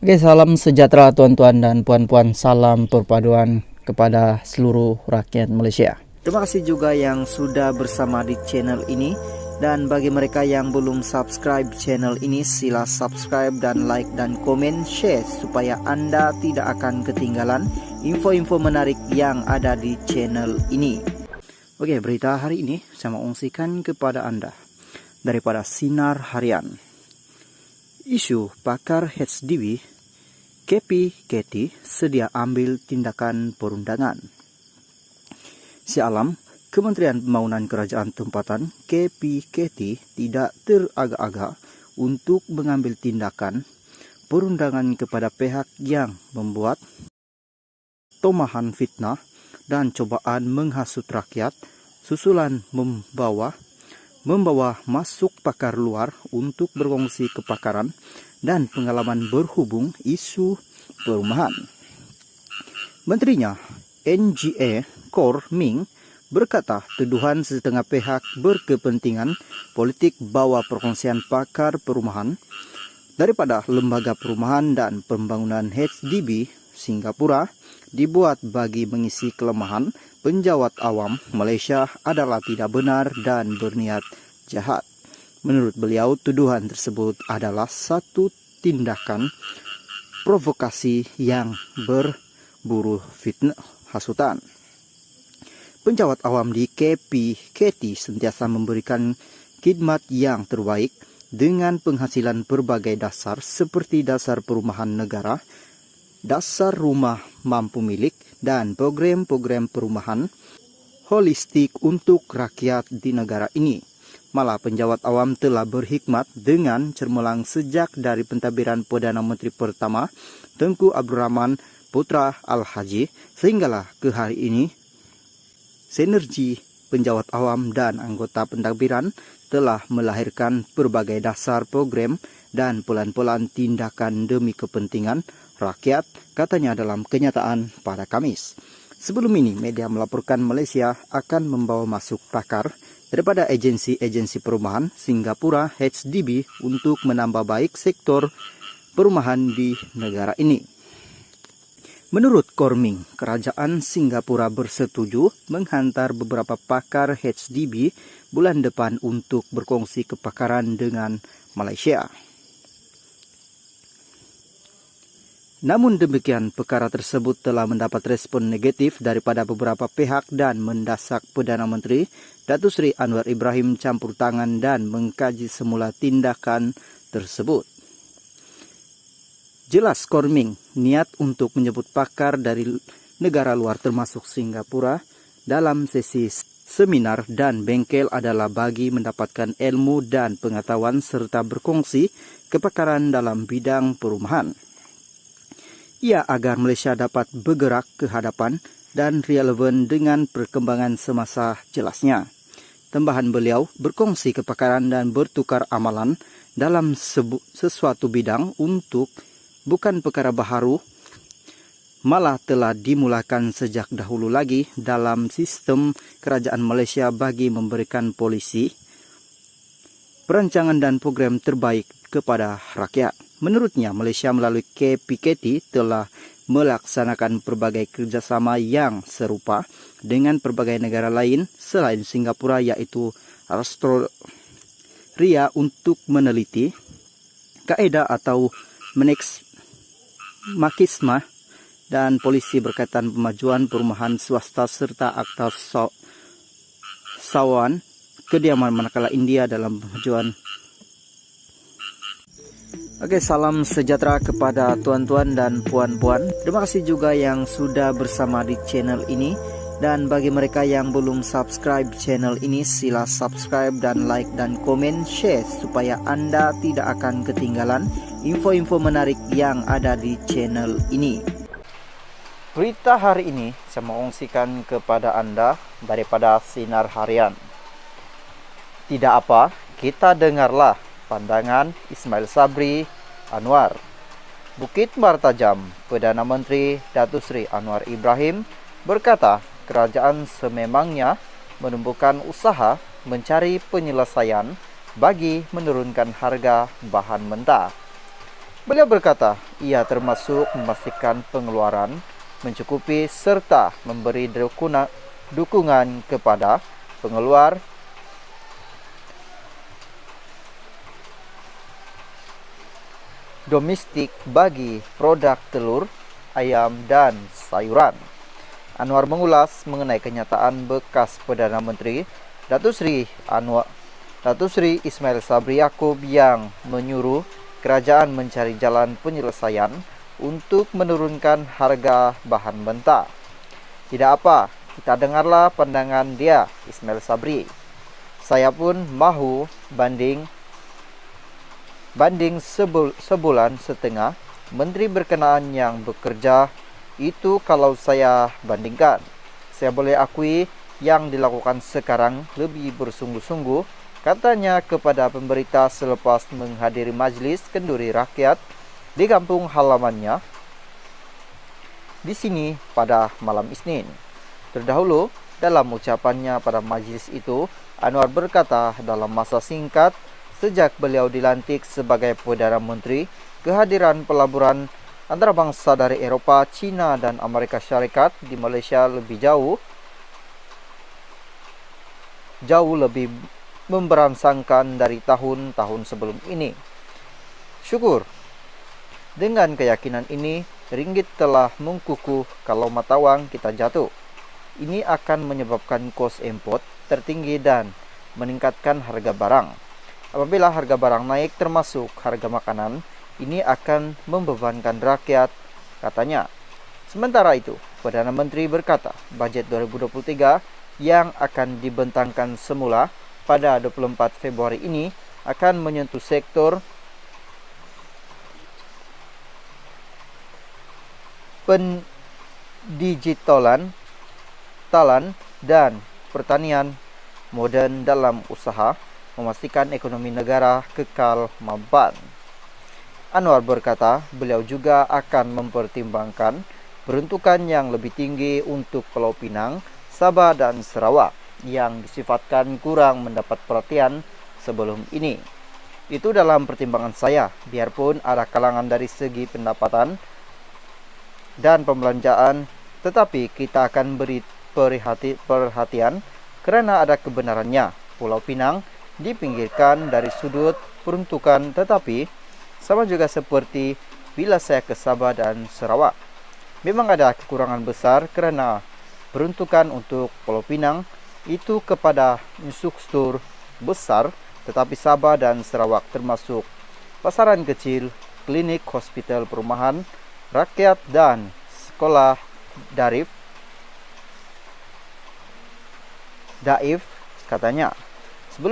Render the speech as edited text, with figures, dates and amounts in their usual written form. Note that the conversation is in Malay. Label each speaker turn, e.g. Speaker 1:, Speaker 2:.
Speaker 1: Oke, salam sejahtera tuan-tuan dan puan-puan, salam perpaduan kepada seluruh rakyat Malaysia. Terima kasih juga yang sudah bersama di channel ini. Dan bagi mereka yang belum subscribe channel ini, sila subscribe dan like dan komen, share supaya Anda tidak akan ketinggalan info-info menarik yang ada di channel ini. Oke, berita hari ini saya mau ungsikan kepada Anda daripada Sinar Harian. Isu pakar HDB KPKT sedia ambil tindakan perundangan. Sialam, Kementerian Pembangunan Kerajaan Tempatan KPKT tidak teragak-agak untuk mengambil tindakan perundangan kepada pihak yang membuat tomahan fitnah dan cobaan menghasut rakyat susulan membawa masuk pakar luar untuk berkongsi kepakaran dan pengalaman berhubung isu perumahan. Menterinya NGA Kor Ming berkata tuduhan setengah pihak berkepentingan politik bahwa perkongsian pakar perumahan daripada Lembaga Perumahan dan Pembangunan HDB Singapura dibuat bagi mengisi kelemahan penjawat awam Malaysia adalah tidak benar dan berniat jahat. Menurut beliau, tuduhan tersebut adalah satu tindakan provokasi yang berburu fitnah hasutan. Penjawat awam di KPKT sentiasa memberikan khidmat yang terbaik dengan penghasilan berbagai dasar seperti dasar perumahan negara, dasar rumah mampu milik, dan program-program perumahan holistik untuk rakyat di negara ini. Malah penjawat awam telah berhikmat dengan cermelang sejak dari pentadbiran Perdana Menteri pertama Tengku Abdul Rahman Putra Al-Haji sehinggalah ke hari ini. Sinergi penjawat awam dan anggota pentadbiran telah melahirkan berbagai dasar program dan pelan-pelan tindakan demi kepentingan rakyat, katanya dalam kenyataan pada Kamis. Sebelum ini, media melaporkan Malaysia akan membawa masuk pakar daripada agensi-agensi perumahan Singapura HDB untuk menambah baik sektor perumahan di negara ini. Menurut Korming, kerajaan Singapura bersetuju menghantar beberapa pakar HDB bulan depan untuk berkongsi kepakaran dengan Malaysia. Namun demikian, perkara tersebut telah mendapat respon negatif daripada beberapa pihak dan mendesak Perdana Menteri Datuk Seri Anwar Ibrahim campur tangan dan mengkaji semula tindakan tersebut. Jelas Korming niat untuk menyebut pakar dari negara luar termasuk Singapura dalam sesi seminar dan bengkel adalah bagi mendapatkan ilmu dan pengetahuan serta berkongsi kepakaran dalam bidang perumahan. Ia agar Malaysia dapat bergerak ke hadapan dan relevan dengan perkembangan semasa, jelasnya. Tambahan beliau, berkongsi kepakaran dan bertukar amalan dalam sesuatu bidang untuk bukan perkara baharu, malah telah dimulakan sejak dahulu lagi dalam sistem kerajaan Malaysia bagi memberikan polisi, perancangan dan program terbaik kepada rakyat. Menurutnya, Malaysia melalui KPKT telah melaksanakan berbagai kerjasama yang serupa dengan berbagai negara lain selain Singapura, yaitu Australia untuk meneliti kaedah atau makisma dan polisi berkaitan pemajuan perumahan swasta serta akta sawan kediaman, manakala India dalam pemajuan. Oke, salam sejahtera kepada tuan-tuan dan puan-puan. Terima kasih juga yang sudah bersama di channel ini. Dan bagi mereka yang belum subscribe channel ini, sila subscribe dan like dan komen, share supaya Anda tidak akan ketinggalan info-info menarik yang ada di channel ini. Berita hari ini saya mau ungsikan kepada Anda daripada Sinar Harian. Tidak apa, kita dengarlah pandangan Ismail Sabri Anwar. Bukit Martajam, Perdana Menteri Datuk Seri Anwar Ibrahim berkata kerajaan sememangnya menumbuhkan usaha mencari penyelesaian bagi menurunkan harga bahan mentah. Beliau berkata, ia termasuk memastikan pengeluaran mencukupi serta memberi dukungan kepada pengeluar domestik bagi produk telur, ayam, dan sayuran. Anwar mengulas mengenai kenyataan bekas Perdana Menteri Datuk Seri Ismail Sabri Yaakob yang menyuruh kerajaan mencari jalan penyelesaian untuk menurunkan harga bahan mentah. Tidak apa, kita dengarlah pandangan dia, Ismail Sabri. Saya pun mahu banding sebulan setengah menteri berkenaan yang bekerja itu. Kalau saya bandingkan, saya boleh akui yang dilakukan sekarang lebih bersungguh-sungguh, katanya kepada pemberita selepas menghadiri majlis kenduri rakyat di kampung halamannya di sini pada malam Isnin. Terdahulu, dalam ucapannya pada majlis itu, Anwar berkata dalam masa singkat sejak beliau dilantik sebagai Perdana Menteri, kehadiran pelaburan antarabangsa dari Eropah, China, dan Amerika Syarikat di Malaysia lebih jauh lebih memberangsangkan dari tahun-tahun sebelum ini. Syukur. Dengan keyakinan ini, ringgit telah mengkukuh kalau mata wang kita jatuh. Ini akan menyebabkan kos import tertinggi dan meningkatkan harga barang. Apabila harga barang naik termasuk harga makanan, ini akan membebankan rakyat, katanya. Sementara itu, Perdana Menteri berkata, bajet 2023 yang akan dibentangkan semula pada 24 Februari ini akan menyentuh sektor pendigitalan, dan pertanian modern dalam usaha memastikan ekonomi negara kekal mapan. Anwar berkata, beliau juga akan mempertimbangkan peruntukan yang lebih tinggi untuk Pulau Pinang, Sabah, dan Sarawak yang disifatkan kurang mendapat perhatian sebelum ini. Itu dalam pertimbangan saya, biarpun ada kalangan dari segi pendapatan dan pembelanjaan, tetapi kita akan beri perhatian karena ada kebenarannya. Pulau Pinang dipinggirkan dari sudut peruntukan, tetapi sama juga seperti bila saya ke Sabah dan Sarawak. Memang ada kekurangan besar karena peruntukan untuk Pulau Pinang itu kepada infrastruktur besar, tetapi Sabah dan Sarawak termasuk pasaran kecil, klinik, hospital, perumahan rakyat, dan sekolah daif, katanya.